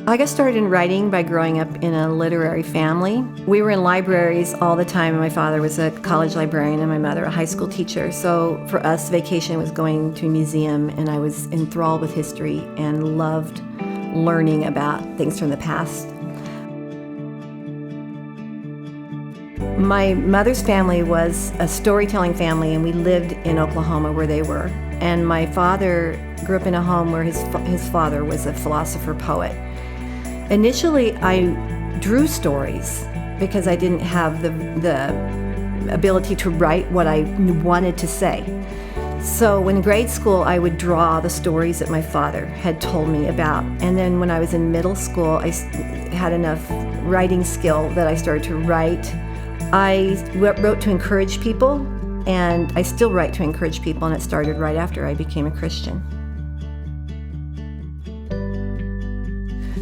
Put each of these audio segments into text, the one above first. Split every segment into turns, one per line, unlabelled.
I got started in writing by growing up in a literary family. We were in libraries all the time. My father was a college librarian and my mother a high school teacher. So for us, vacation was going to a museum, and I was enthralled with history and loved learning about things from the past. My mother's family was a storytelling family, and we lived in Oklahoma where they were. And my father grew up in a home where his father was a philosopher poet. Initially, I drew stories because I didn't have the ability to write what I wanted to say. So in grade school, I would draw the stories that my father had told me about. And then when I was in middle school, I had enough writing skill that I started to write. I wrote to encourage people, and I still write to encourage people, and it started right after I became a Christian.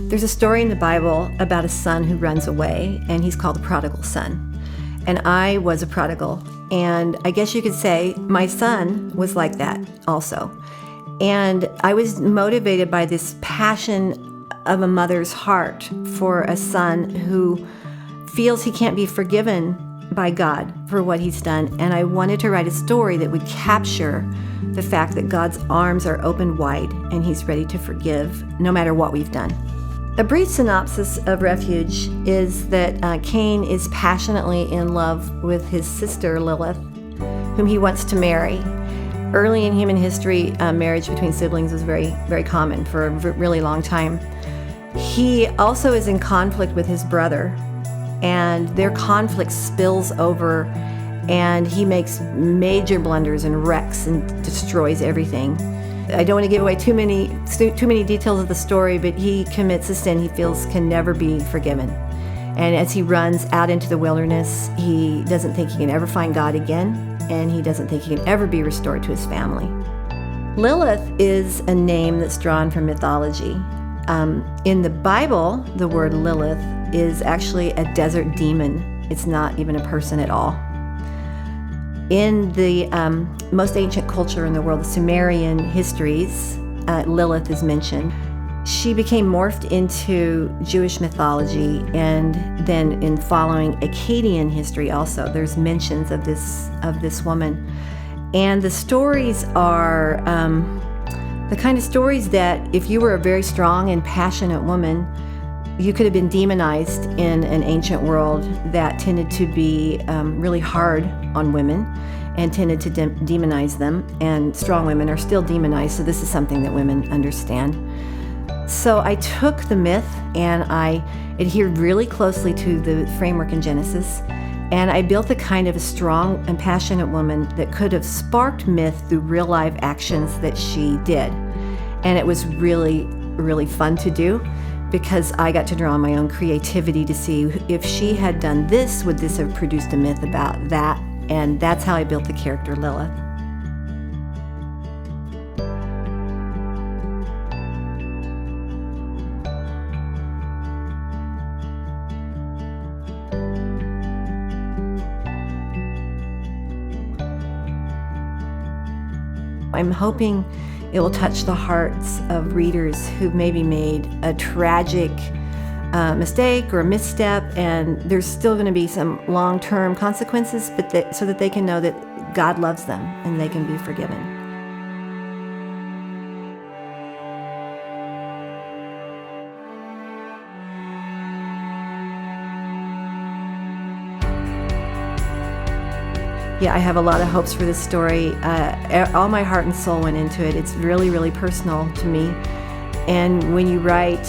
There's a story in the Bible about a son who runs away, and he's called the prodigal son. And I was a prodigal, and I guess you could say my son was like that also. And I was motivated by this passion of a mother's heart for a son who feels he can't be forgiven by God for what he's done. And I wanted to write a story that would capture the fact that God's arms are open wide and he's ready to forgive no matter what we've done. A brief synopsis of Refuge is that Cain is passionately in love with his sister Lilith, whom he wants to marry. Early in human history, marriage between siblings was very, very common for a really long time. He also is in conflict with his brother, and their conflict spills over, and he makes major blunders and wrecks and destroys everything. I don't want to give away too many details of the story, but he commits a sin he feels can never be forgiven. And as he runs out into the wilderness, he doesn't think he can ever find God again, and he doesn't think he can ever be restored to his family. Lilith is a name that's drawn from mythology. In the Bible, the word Lilith is actually a desert demon. It's not even a person at all. In the most ancient culture in the world, the Sumerian histories, Lilith is mentioned. She became morphed into Jewish mythology, and then in following Akkadian history also, there's mentions of this woman. And the stories are the kind of stories that if you were a very strong and passionate woman, you could have been demonized in an ancient world that tended to be really hard on women and tended to demonize them, and strong women are still demonized, so this is something that women understand. So I took the myth and I adhered really closely to the framework in Genesis, and I built a kind of a strong and passionate woman that could have sparked myth through real life actions that she did. And it was really, really fun to do, because I got to draw on my own creativity to see if she had done this, would this have produced a myth about that? And that's how I built the character Lilith. I'm hoping it will touch the hearts of readers who've maybe made a tragic mistake or a misstep, and there's still going to be some long-term consequences, but so that they can know that God loves them and they can be forgiven. Yeah, I have a lot of hopes for this story. All my heart and soul went into it. It's really, really personal to me. And when you write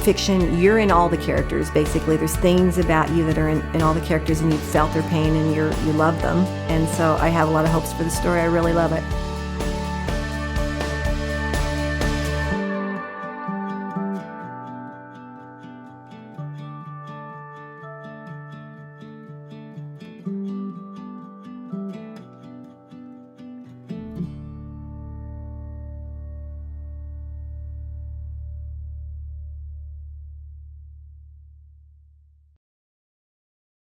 fiction, you're in all the characters, basically. There's things about you that are in all the characters, and you felt their pain and you love them. And so I have a lot of hopes for the story. I really love it.